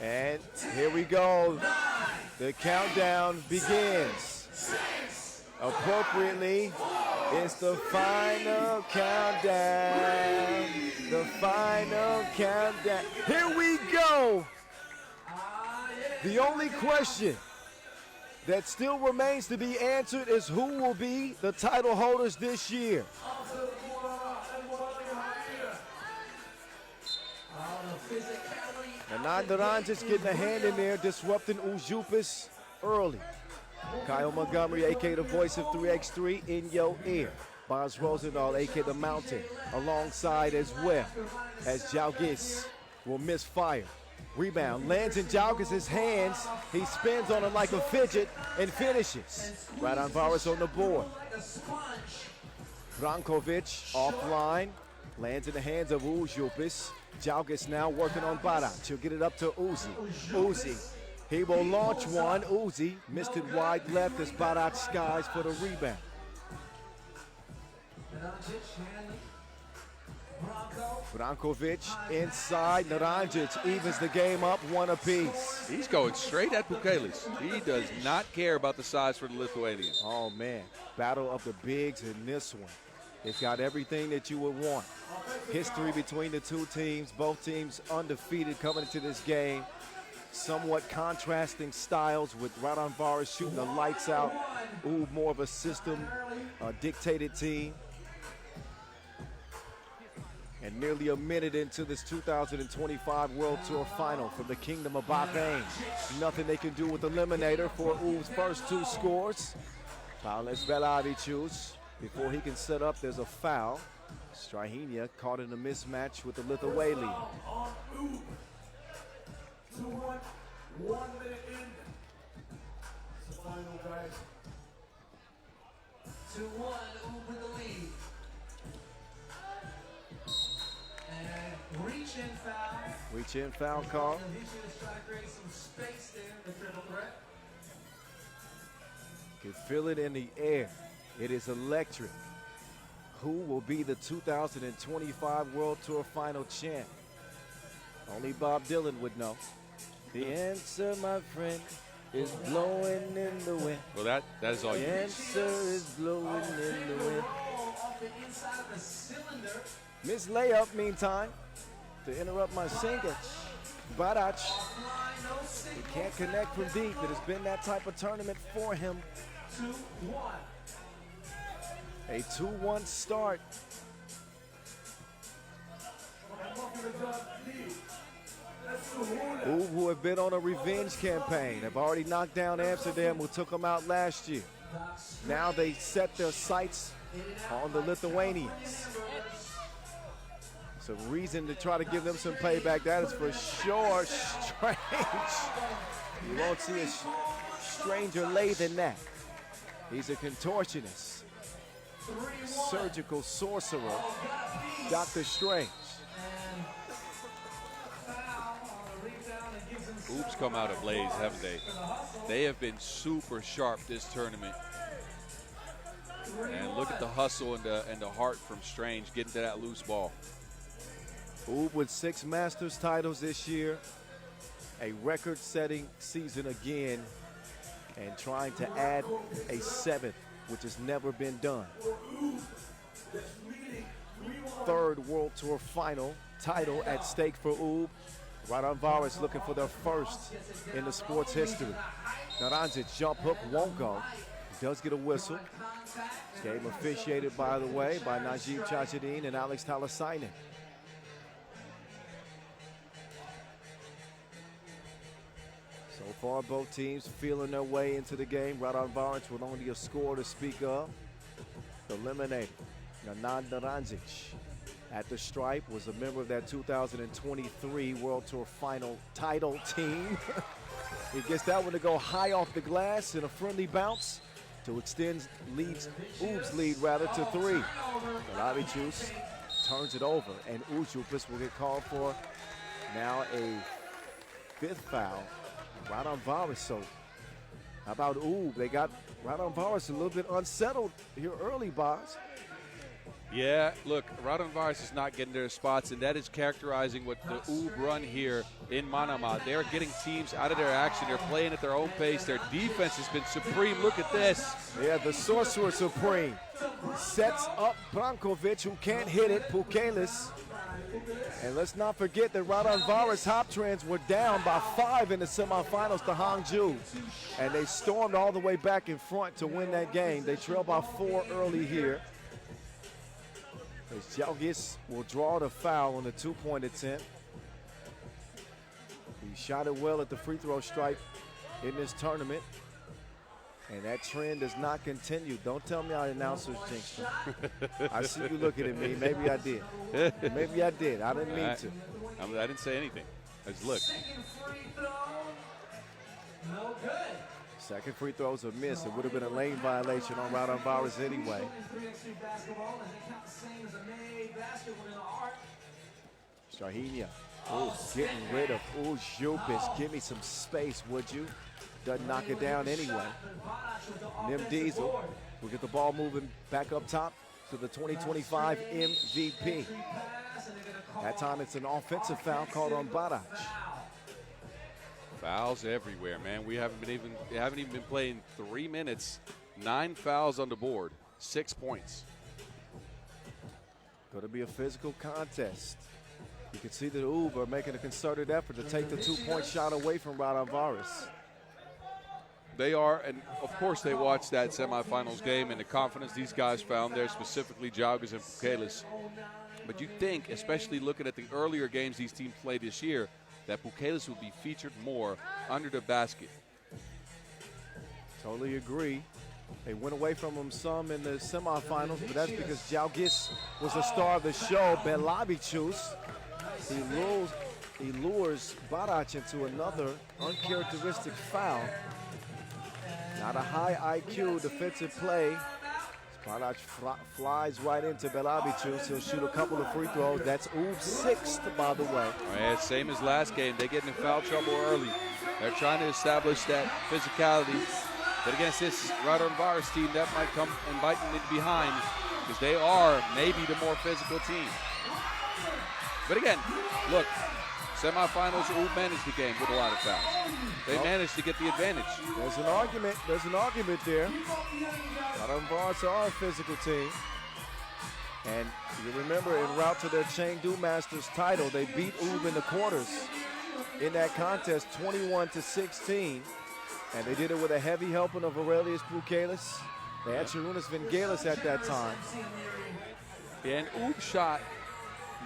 And here we go. The countdown begins. Appropriately, it's the final countdown. The final countdown. Here we go. The only question that still remains to be answered is who will be the title holders this year. Raudondvaris just getting a hand in there, disrupting Ujupis early. Kyle Montgomery, a.k.a. the voice of 3x3, in your ear. Bonds Rosendahl, a.k.a. the Mountain, alongside as well as Jalgis will miss fire. Rebound lands in Jalgis' hands. He spins on it like a fidget and finishes. Raudondvaris on the board. Brankovic offline, lands in the hands of Ujupis. Jalgis now working on Barac. He'll get it up to Uzi. Uzi, he will launch one. Uzi missed it wide left as Barac skies for the rebound. Brankovic inside. Naranjic evens the game up one apiece. He's going straight at Bukelis. He does not care about the size for the Lithuanian. Oh, man. Battle of the bigs in this one. It's got everything that you would want. History between the two teams. Both teams undefeated coming into this game. Somewhat contrasting styles with Raudondvaris shooting the lights out. Ooh, more of a system dictated team. And nearly a minute into this 2025 World Tour Final from the Kingdom of Bahrain. Nothing they can do with the eliminator for U's first two scores. Paules Velavicius. Before he can set up, there's a foul. Strahinja caught in a mismatch with the Lithuanian. 2-1, 1 minute in. It's the final, guys. 2-1, with the lead. And reach in foul. Reach in foul call. He's going to try to create some space there, the triple threat. Can feel it in the air. It is electric. Who will be the 2025 World Tour Final champ? Only Bob Dylan would know. The answer, my friend, is blowing in the wind. Well, that is all you need. The answer is blowing in the wind. Miss Layup, meantime, to interrupt my singing. Barac, he can't connect from deep. It has been that type of tournament for him. 2-1. A 2-1 start. Who have been on a revenge campaign, have already knocked down Amsterdam, who took them out last year. Now they set their sights on the Lithuanians. Some reason to try to give them some payback. That is for sure strange. You won't see a stranger lay than that. He's a contortionist. Surgical sorcerer, Dr. Strange. Oops come out ablaze, haven't they? They have been super sharp this tournament. And look at the hustle and the heart from Strange getting to that loose ball. Oob with 6 Masters titles this year, a record-setting season again, and trying to add a 7th, which has never been done. 3rd World Tour Final title at stake for Oob. Raudondvaris looking for their first in the sport's history. Naranjic jump hook won't go. He does get a whistle. This game officiated, by the way, by Najib Chachadin and Alex Talasainen. So far, both teams feeling their way into the game. Raudondvaris with only a score to speak of. Eliminated. Raudondvaris at the stripe was a member of that 2023 World Tour Final title team. He gets that one to go high off the glass in a friendly bounce to extend Oob's lead rather to 3. Velavicius turns it over, and Ujupis will get called for now a 5th foul. Raudondvaris, so how about Oob? They got Raudondvaris a little bit unsettled here early, boss. Yeah, look, Raudondvaris is not getting their spots, and that is characterizing what the UB run here in Manama. They're getting teams out of their action. They're playing at their own pace. Their defense has been supreme. Look at this. Yeah, the Sorcerer Supreme sets up Brankovic, who can't hit it, Pukelis. And let's not forget that Raudondvaris Hoptrans were down by 5 in the semifinals to Hangzhou. And they stormed all the way back in front to win that game. They trailed by 4 early here. As Jalgis will draw the foul on the 2-point attempt. He shot it well at the free throw stripe in this tournament. And that trend does not continue. Don't tell me our announcers jinxed him. I see you looking at me. Maybe I did. Maybe I did. I didn't mean to. I didn't say anything. I just looked. No good. Second free throw's a miss. It would have been a lane violation on Raudondvaris anyway. Strahinia. Getting rid of Uzupis. Give me some space, would you? Doesn't knock it down anyway. Nim Diesel will get the ball moving back up top to the 2025 MVP. That time it's an offensive foul called on Barac. Fouls everywhere, man. We haven't even been playing 3 minutes. 9 fouls on the board, 6 points. Going to be a physical contest. You can see that UB are making a concerted effort to take the 2-point shot away from Raudondvaris. They are, and of course they watched that semifinals game and the confidence these guys found there, specifically Jalgis and Pukelis. But you think, especially looking at the earlier games these teams played this year, that Pukelis will be featured more under the basket. Totally agree. They went away from him some in the semifinals, but that's because Jalgis was the star of the show. Belabicius, he lures Barac into another uncharacteristic foul. Not a high IQ defensive play. Barac flies right into Belabicius. He'll shoot a couple of free throws. That's UB's 6th, by the way. Yeah, same as last game. They get in foul trouble early. They're trying to establish that physicality. But against this Raudondvaris team, that might come and bite them in behind because they are maybe the more physical team. But again, look, semifinals, UB managed the game with a lot of fouls. They managed to get the advantage. There's an argument there. Raudondvaris are a physical team. And you remember en route to their Chengdu Masters title, they beat UB in the quarters in that contest 21-16. And they did it with a heavy helping of Aurelius Pukelis. They had Sharunas Vangelis at that time. And UB shot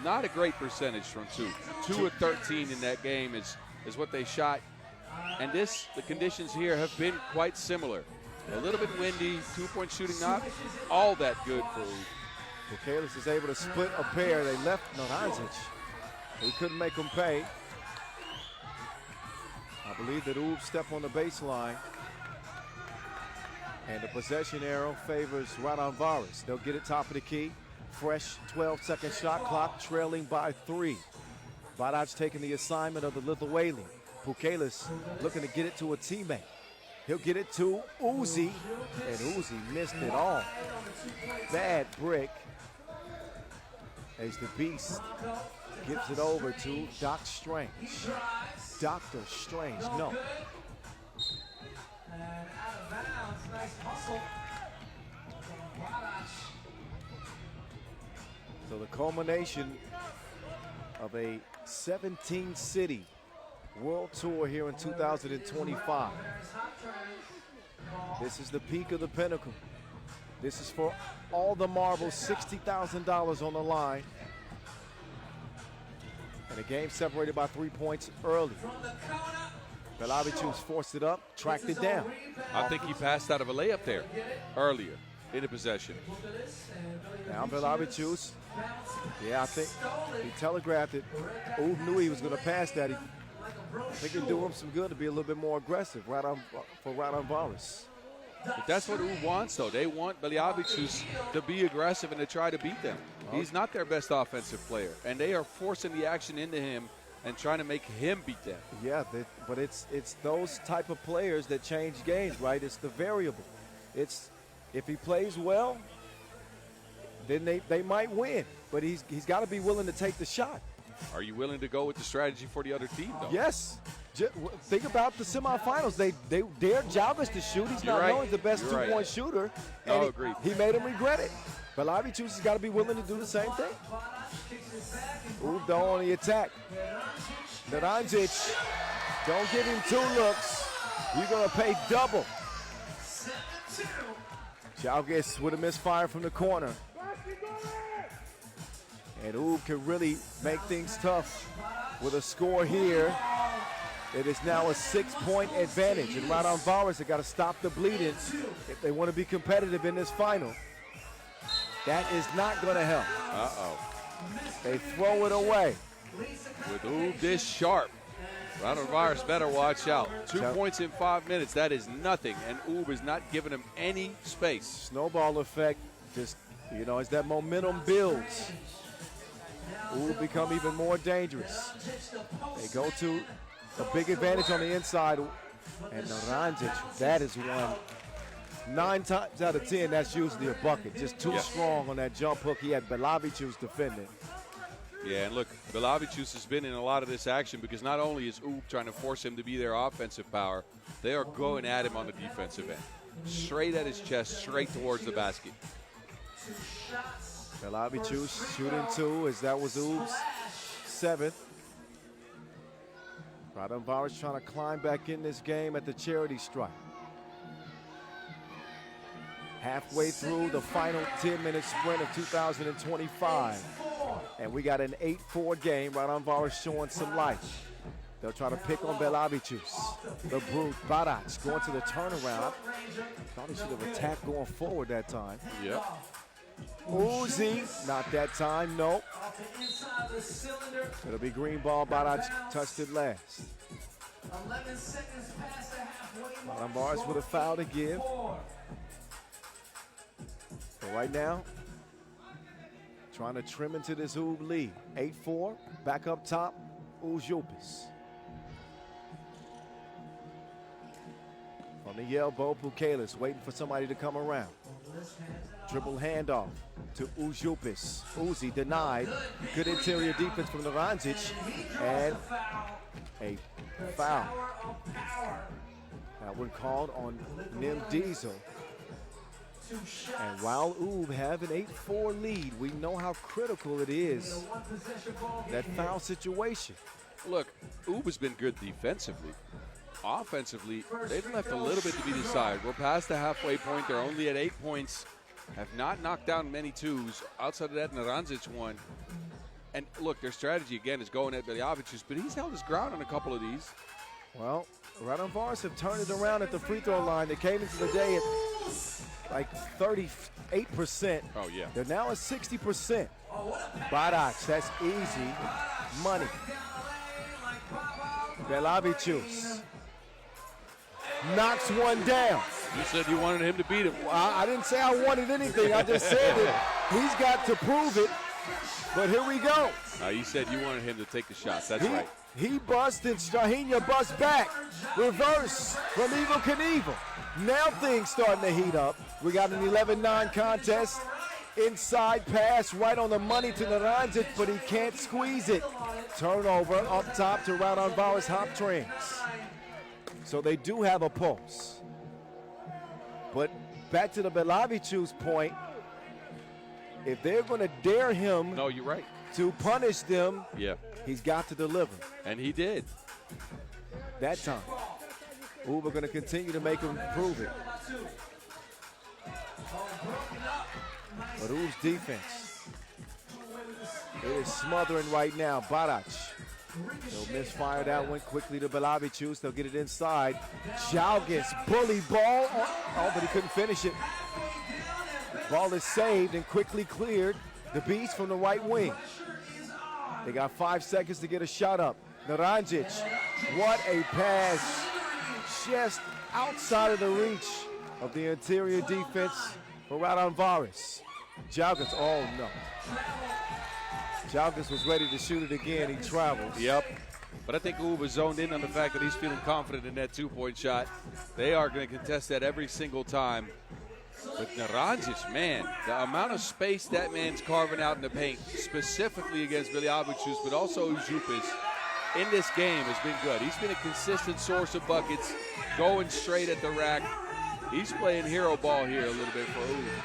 not a great percentage from 2. 2 of 13 in that game is what they shot. And the conditions here have been quite similar. A little bit windy, 2-point shooting, not all that good for UB. Pukelis is able to split a pair. They left Naranjic. He couldn't make them pay. I believe that UB stepped on the baseline. And the possession arrow favors Raudondvaris. They'll get it top of the key. Fresh 12-second shot clock, trailing by 3. Barac taking the assignment of the Lithuanian. Pukelis looking to get it to a teammate. He'll get it to Uzi, and Uzi missed it all. Bad brick as the Beast gives it over to Doc Strange. Dr. Strange, no. So the culmination of a 17-city world tour here in 2025. This is the peak of the pinnacle. This is for all the marbles, $60,000 on the line. And a game separated by 3 points early. Belabicius forced it up, tracked it down. I think he passed out of a layup there earlier in the possession. Now Belabicius, yeah, I think he telegraphed it. UB knew he was going to pass that. I think it'd do him some good to be a little bit more aggressive for Raudondvaris. But that's what UB wants, though. They want Belabicius to be aggressive and to try to beat them. He's not their best offensive player, and they are forcing the action into him and trying to make him beat them. Yeah, but it's those type of players that change games, right? It's the variable. It's if he plays well, then they might win. But he's got to be willing to take the shot. Are you willing to go with the strategy for the other team, though? Yes. Think about the semifinals. They dared Jalvis to shoot. He's not known as the best two-point shooter. And agreed. He made him regret it. Belavichus has got to be willing to do the same thing. Oob, though, on the attack. Naranjic, don't give him 2 looks. You're going to pay double. Jalvis with a misfire from the corner. And Oob can really make things tough with a score here. It is now a 6-point advantage. And Raudondvaris have got to stop the bleeding if they want to be competitive in this final. That is not going to help. Uh-oh. They throw it away. With Oob this sharp, Raudondvaris better watch out. 2 points in 5 minutes, that is nothing. And Oob is not giving him any space. Snowball effect, just, as that momentum builds, Oob become even more dangerous. They go to a big advantage on the inside. And Naranjic, that is one. 9 times out of 10, that's usually a bucket. Just too strong on that jump hook. He had Belavichus defending. Yeah, and look, Belavichus has been in a lot of this action because not only is Oob trying to force him to be their offensive power, they are going at him on the defensive end. Straight at his chest, straight towards the basket. Belavichus shooting 2 as that was Oob's 7th. Raudondvaris trying to climb back in this game at the charity stripe. Halfway through the final 10-minute sprint of 2025. And we got an 8-4 game. Raudondvaris showing some life. They'll try to pick on Belavichus. The brute, Barac, going to the turnaround. Probably should have attacked going forward that time. Yep. Uzi, not that time, nope. It'll be green ball. Barac touched it last. Raudondvaris with a foul to give. But right now, trying to trim into this Oob lead. 8-4, back up top, Ujupis. On the elbow, Pukelis waiting for somebody to come around. Dribble handoff to Ujupis. Uzi denied. Good interior defense from Naranjic. And a foul. That one called on Nim Diesel. And while Oob have an 8-4 lead, we know how critical it is, that foul situation. Look, Oob has been good defensively. Offensively, they've left a little bit to be desired. We're past the halfway point. They're only at 8 points. Have not knocked down many twos. Outside of that, Naranjic one. And look, their strategy, again, is going at Belavichus, but he's held his ground on a couple of these. Well, Raudondvaris have turned it around at the free throw line. They came into the day at like 38%. Oh, yeah. They're now at 60%. Barac, that's easy money. Belavichus knocks one down. You said you wanted him to beat him. Well, I didn't say I wanted anything. I just said that he's got to prove it. But here we go. You said you wanted him to take the shots. That's right. He busts and Strahinja busts back. Reverse from Evel Knievel. Now things starting to heat up. We got an 11-9 contest. Inside pass right on the money to Naranjic, but he can't squeeze it. Turnover up top to Raudondvaris Hoptrans. So they do have a pulse. But back to the Belavichus point, if they're going to dare him no, you're right. to punish them, he's got to deliver. And he did. That time. Oob are going to continue to make him prove it. But Oob's defense, it is smothering right now. Barac, they'll misfire that one quickly to Belavichus. They'll get it inside. Jalgis, bully ball. Oh, but he couldn't finish it. Ball is saved and quickly cleared. The Beast from the right wing. They got 5 seconds to get a shot up. Naranjic, what a pass. Just outside of the reach of the interior defense for Raudondvaris. Jalgis, oh no. Jalgis was ready to shoot it again. He travels. Yep. But I think Oob was zoned in on the fact that he's feeling confident in that 2-point shot. They are going to contest that every single time. But Naranjic, man, the amount of space that man's carving out in the paint, specifically against Biljavicius, but also Ujupis, in this game has been good. He's been a consistent source of buckets, going straight at the rack. He's playing hero ball here a little bit for Uzi.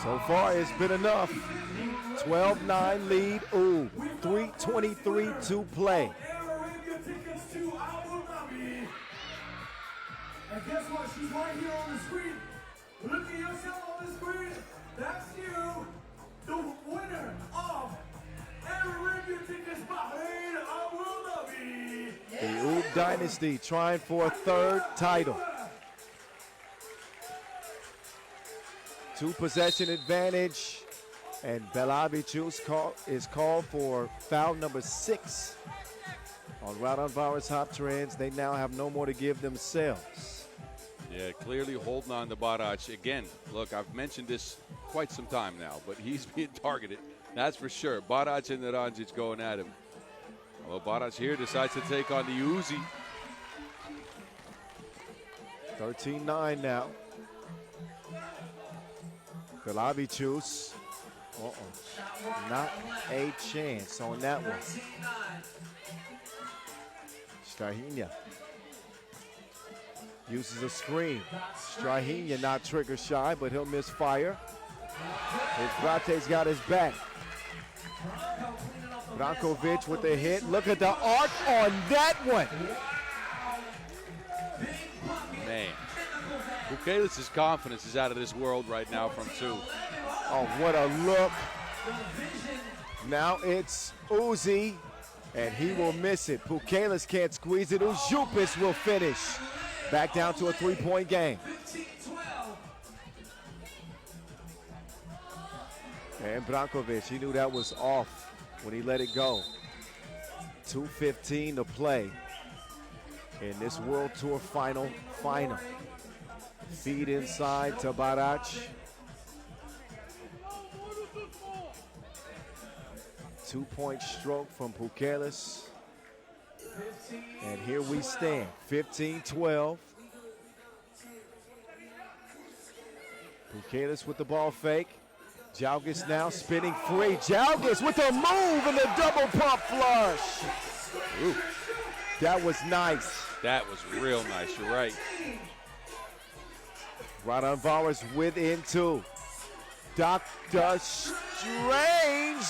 So far, it's been enough. 12-9 lead. 3:23 to play. And guess what? She's right here on the screen. Look at yourself on the screen. That's you, the winner of Arabian tickets Bahrain Abu Dhabi. The Dynasty trying for a third title. 2-possession advantage, and Biljavicius is called for foul number 6 on Raudondvaris Hoptrans. They now have no more to give themselves. Yeah, clearly holding on to Barac. Again, look, I've mentioned this quite some time now, but he's being targeted. That's for sure. Barac and Naranjic going at him. Although Barac here decides to take on the Uzi. 13-9 now. Biljavicius. Not a chance on that one. Strahinja uses a screen. Strahinja not trigger shy, but he'll miss fire. Brate's got his back. Brankovic with the hit. Look at the arc on that one. Man, Bukelis' confidence is out of this world right now from 2. Oh, what a look. Now it's Uzi, and he will miss it. Bukelis can't squeeze it. Ujupis will finish. Back down to a 3-point game. And Brankovic, he knew that was off when he let it go. 2:15 to play in this World Tour final. Feed inside to Barac. 2-point stroke from Bukelis. And here we stand, 15-12. Bukelis with the ball fake. Jalgis now spinning free. Jalgis with a move and a double pump flush. Ooh, that was nice. That was real nice, you're right. Raudondvaris within 2. Dr. Strange.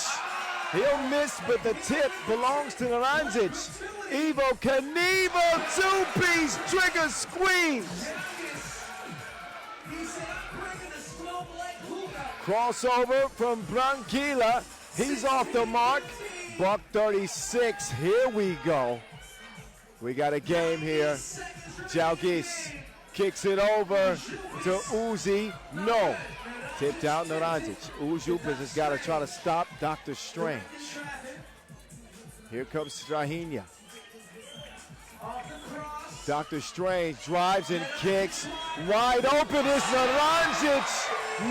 He'll miss, but the tip belongs to Naranjic. Evo Knievel, 2-piece trigger squeeze. Crossover from Branquilla. He's off the mark. Buck 36. Here we go. We got a game here. Jalgis kicks it over to Uzi. No. Tipped out Naranjic. Ujupis has got to try to stop Dr. Strange. Here comes Strahinja. Dr. Strange drives and kicks. Wide open is Naranjic.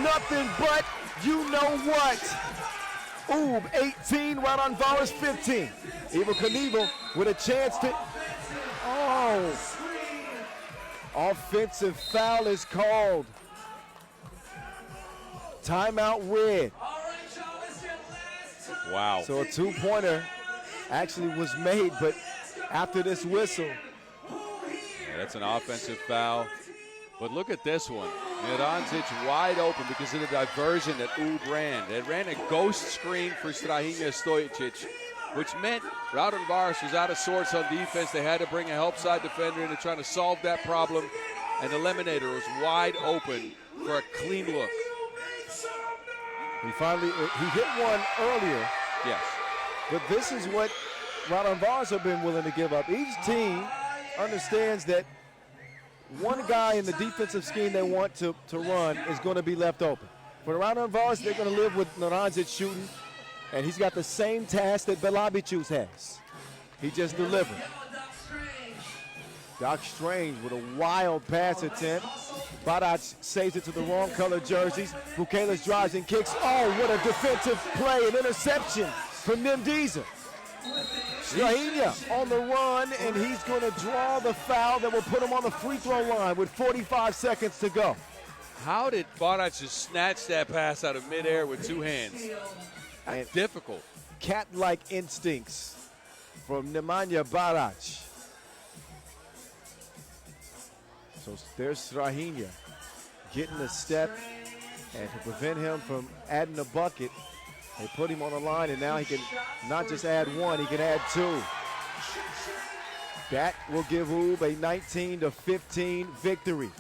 Nothing but you know what. 18, Raudondvaris 15. Evo Knievel with a chance to. Oh. Offensive foul is called. Timeout Red. Wow. So a 2-pointer actually was made, but after this whistle. Yeah, that's an offensive foul. But look at this one. Naranjic wide open because of the diversion that Ud ran. They ran a ghost screen for Strahinja Stojicic, which meant Raudondvaris was out of sorts on defense. They had to bring a help side defender in to try to solve that problem. And the Eliminator was wide open for a clean look. He hit one earlier. Yes. But this is what Raudondvaris have been willing to give up. Each team understands that one guy in the defensive scheme they want to run is going to be left open. For Raudondvaris, they're going to live with Naranjic shooting, and he's got the same task that Biljavicius has. He just delivered. Doc Strange with a wild pass attempt. Barac saves it to the wrong color jerseys. Bukelis drives and kicks. Oh, what a defensive play, an interception from Nimdiza. Strahinja on the run, and he's going to draw the foul that will put him on the free throw line with 45 seconds to go. How did Barac just snatch that pass out of midair with two hands? That's difficult. Cat-like instincts from Nemanja Barac. So there's Strahinja getting a step, and to prevent him from adding a bucket, they put him on the line, and now he can not just add one, he can add two. That will give Oob a 19-15 victory.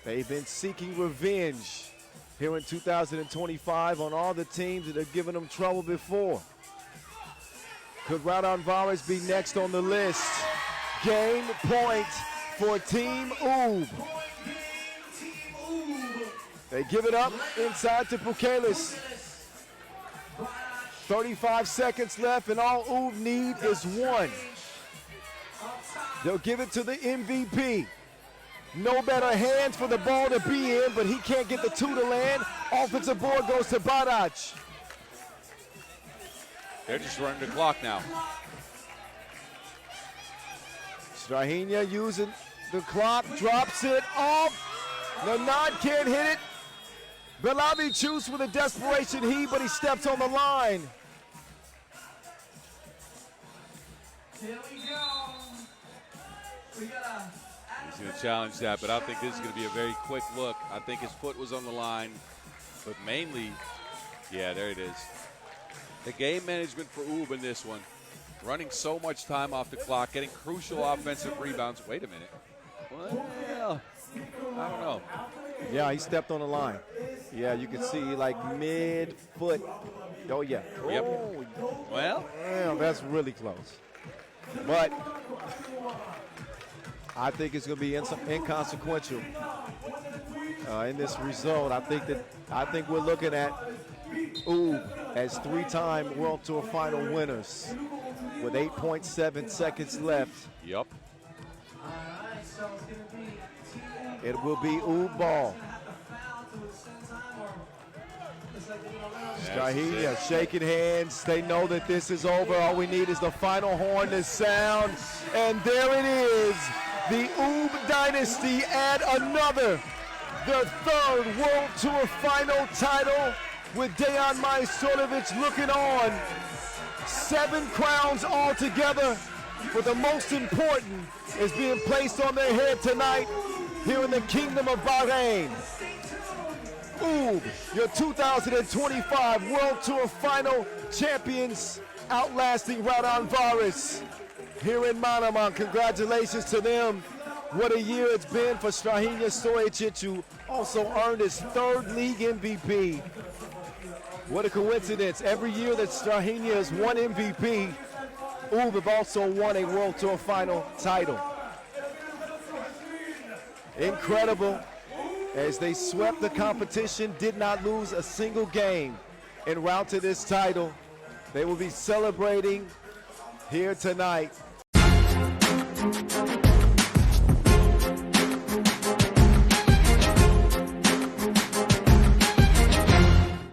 They've been seeking revenge here in 2025 on all the teams that have given them trouble before. Could Raudondvaris be next on the list? Game point for Team Oob. They give it up inside to Pukelis. 35 seconds left, and all Oob need is one. They'll give it to the MVP. No better hands for the ball to be in, but he can't get the two to land. Offensive board goes to Barac. They're just running the clock now. Strahinja using the clock, drops it off. Nanad can't hit it. Belabi shoots with a desperation heat, but he steps on the line. Here we go. We got He's going to challenge that, but I think this is going to be a very quick look. I think his foot was on the line, but mainly, yeah, there it is. The game management for Oob in this one. Running so much time off the clock, getting crucial offensive rebounds. Wait a minute. Well, I don't know. Yeah, he stepped on the line. Yeah, you can see like mid-foot. Oh, yeah. Yep. Oh, well, damn, that's really close. But I think it's going to be inconsequential in this result. I think we're looking at Oob as three-time World Tour Final winners with 8.7 seconds left. Yep. It will be Oob ball. Strahinja shaking hands. They know that this is over. All we need is the final horn to sound. And there it is. The Oob Dynasty add another, their third World Tour Final title, with Dejan Majstorovic looking on. 7 crowns altogether, but the most important is being placed on their head tonight here in the Kingdom of Bahrain. Oob, your 2025 World Tour Final champions, outlasting Raudondvaris here in Manama. Congratulations to them. What a year it's been for Strahinja Stojicic, who also earned his 3rd league MVP. What a coincidence. Every year that Strahinja has won MVP, Oob have also won a World Tour Final title. Incredible. As they swept the competition, did not lose a single game en route to this title. They will be celebrating here tonight